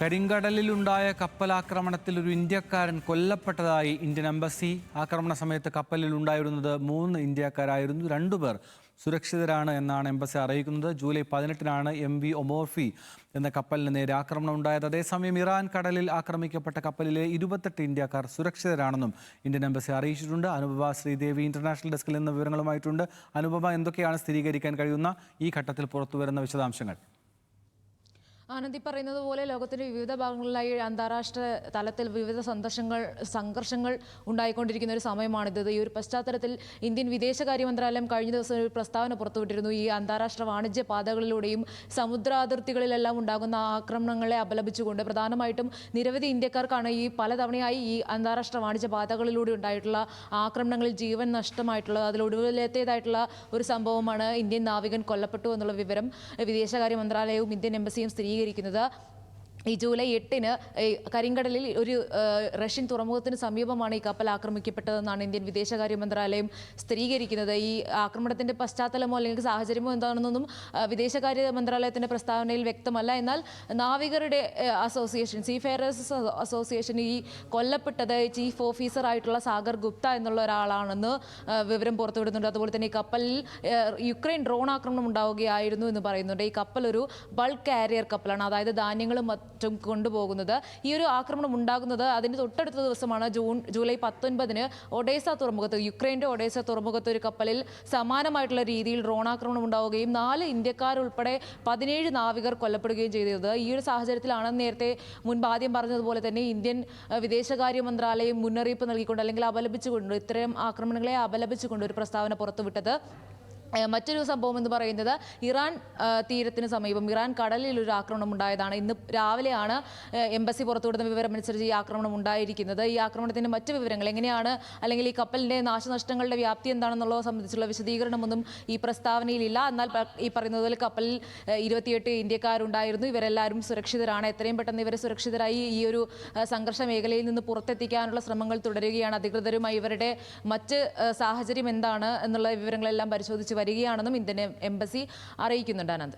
കരിങ്കടലിലുണ്ടായ കപ്പലാക്രമണത്തിൽ ഒരു ഇന്ത്യക്കാരൻ കൊല്ലപ്പെട്ടതായി ഇന്ത്യൻ എംബസി. ആക്രമണ സമയത്ത് കപ്പലിൽ ഉണ്ടായിരുന്നത് 3 ഇന്ത്യക്കാരായിരുന്നു. 2 പേർ സുരക്ഷിതരാണ് എന്നാണ് എംബസി അറിയിക്കുന്നത്. ജൂലൈ 18-നാണ് MV ഒമോർഫി എന്ന കപ്പലിന് നേരെ ആക്രമണം ഉണ്ടായത്. അതേസമയം ഇറാൻ കടലിൽ ആക്രമിക്കപ്പെട്ട കപ്പലിലെ 28 ഇന്ത്യക്കാർ സുരക്ഷിതരാണെന്നും ഇന്ത്യൻ എംബസി അറിയിച്ചിട്ടുണ്ട്. അനുപമ ശ്രീദേവി ഇന്റർനാഷണൽ ഡെസ്കിൽ നിന്ന് വിവരങ്ങളുമായിട്ടുണ്ട്. അനുപമ, എന്തൊക്കെയാണ് സ്ഥിരീകരിക്കാൻ കഴിയുന്ന ഈ ഘട്ടത്തിൽ പുറത്തുവരുന്ന വിശദാംശങ്ങൾ? ആനന്ദി പറയുന്നത് പോലെ ലോകത്തിന്റെ വിവിധ ഭാഗങ്ങളിലായി അന്താരാഷ്ട്ര തലത്തിൽ വിവിധ സംഘർഷങ്ങൾ ഉണ്ടായിക്കൊണ്ടിരിക്കുന്ന ഒരു സമയമാണിത്. ഈ ഒരു പശ്ചാത്തലത്തിൽ ഇന്ത്യൻ വിദേശകാര്യ മന്ത്രാലയം കഴിഞ്ഞ ദിവസം ഒരു പ്രസ്താവന പുറത്തുവിട്ടിരുന്നു. ഈ അന്താരാഷ്ട്ര വാണിജ്യ പാതകളിലൂടെയും സമുദ്രാതിർത്തികളിലെല്ലാം ഉണ്ടാകുന്ന ആക്രമണങ്ങളെ അപലപിച്ചുകൊണ്ട് പ്രധാനമായിട്ടും നിരവധി ഇന്ത്യക്കാർക്കാണ് ഈ പലതവണയായി ഈ അന്താരാഷ്ട്ര വാണിജ്യ പാതകളിലൂടെ ഉണ്ടായിട്ടുള്ള ആക്രമണങ്ങളിൽ ജീവൻ നഷ്ടമായിട്ടുള്ളത്. അതിലൊടുവിലത്തേതായിട്ടുള്ള ഒരു സംഭവമാണ് ഇന്ത്യൻ നാവികൻ കൊല്ലപ്പെട്ടു എന്നുള്ള വിവരം വിദേശകാര്യ മന്ത്രാലയവും ഇന്ത്യൻ എംബസിയും സ്ഥിരീകരിക്കുന്നത്. ഈ ജൂലൈ 8-ന് കരിങ്കടലിൽ ഒരു റഷ്യൻ തുറമുഖത്തിന് സമീപമാണ് ഈ കപ്പൽ ആക്രമിക്കപ്പെട്ടതെന്നാണ് ഇന്ത്യൻ വിദേശകാര്യ മന്ത്രാലയം സ്ഥിരീകരിക്കുന്നത്. ഈ ആക്രമണത്തിന്റെ പശ്ചാത്തലമോ അല്ലെങ്കിൽ സാഹചര്യമോ എന്താണെന്നൊന്നും വിദേശകാര്യ മന്ത്രാലയത്തിന്റെ പ്രസ്താവനയിൽ വ്യക്തമല്ല. എന്നാൽ നാവികരുടെ അസോസിയേഷൻ, സീഫെയറേഴ്സ് അസോസിയേഷൻ ഈ കൊല്ലപ്പെട്ടത് ചീഫ് ഓഫീസർ ആയിട്ടുള്ള സാഗർ ഗുപ്ത എന്നുള്ള ഒരാളാണെന്ന് വിവരം പുറത്തുവിടുന്നുണ്ട്. അതുപോലെ തന്നെ ഈ കപ്പലിൽ യുക്രൈൻ ഡ്രോൺ ആക്രമണം ഉണ്ടാവുകയായിരുന്നു എന്ന് പറയുന്നുണ്ട്. ഈ കപ്പൽ ഒരു ബൾക്ക് കാരിയർ കപ്പലാണ്, അതായത് ധാന്യങ്ങളും കൊണ്ടുപോകുന്നത്. ഈ ഒരു ആക്രമണം ഉണ്ടാകുന്നത് അതിന് തൊട്ടടുത്ത ദിവസമാണ്. ജൂലൈ 19-ന് ഒഡേസ തുറമുഖത്ത്, യുക്രൈൻ്റെ ഒഡേസ തുറമുഖത്ത് ഒരു കപ്പലിൽ സമാനമായിട്ടുള്ള രീതിയിൽ ഡ്രോൺ ആക്രമണം ഉണ്ടാവുകയും 4 ഇന്ത്യക്കാരുൾപ്പെടെ 17 നാവികർ കൊല്ലപ്പെടുകയും ചെയ്തത്. ഈ ഒരു സാഹചര്യത്തിലാണ് നേരത്തെ മുൻപ് ആദ്യം പറഞ്ഞതുപോലെ തന്നെ ഇന്ത്യൻ വിദേശകാര്യ മന്ത്രാലയം മുന്നറിയിപ്പ് നൽകിക്കൊണ്ട് അല്ലെങ്കിൽ അപലപിച്ചുകൊണ്ട്, ഇത്തരം ആക്രമണങ്ങളെ അപലപിച്ചുകൊണ്ട് ഒരു പ്രസ്താവന പുറത്തുവിട്ടത്. മറ്റൊരു സംഭവം എന്ന് പറയുന്നത് ഇറാൻ തീരത്തിന് സമീപം ഇറാൻ കടലിൽ ഒരു ആക്രമണം ഉണ്ടായതാണ്. ഇന്ന് രാവിലെയാണ് എംബസി പുറത്തുവിടുന്ന വിവരമനുസരിച്ച് ഈ ആക്രമണം ഉണ്ടായിരിക്കുന്നത്. ഈ ആക്രമണത്തിൻ്റെ മറ്റ് വിവരങ്ങൾ എങ്ങനെയാണ്, അല്ലെങ്കിൽ ഈ കപ്പലിൻ്റെ നാശനഷ്ടങ്ങളുടെ വ്യാപ്തി എന്താണെന്നുള്ളത് സംബന്ധിച്ചുള്ള വിശദീകരണമൊന്നും ഈ പ്രസ്താവനയിലില്ല. എന്നാൽ ഈ പറയുന്നത് പോലെ കപ്പലിൽ 28 ഇന്ത്യക്കാരുണ്ടായിരുന്നു. ഇവരെല്ലാവരും സുരക്ഷിതരാണ്. എത്രയും പെട്ടെന്ന് ഇവരെ സുരക്ഷിതരായി ഈ ഒരു സംഘർഷ മേഖലയിൽ നിന്ന് പുറത്തെത്തിക്കാനുള്ള ശ്രമങ്ങൾ തുടരുകയാണ്. അധികൃതരുമായി ഇവരുടെ മറ്റ് സാഹചര്യം എന്താണ് എന്നുള്ള വിവരങ്ങളെല്ലാം പരിശോധിച്ച് വരികയാണെന്നും ഇന്ത്യൻ എംബസി അറിയിക്കുന്നുണ്ട്. ആനന്ദ്.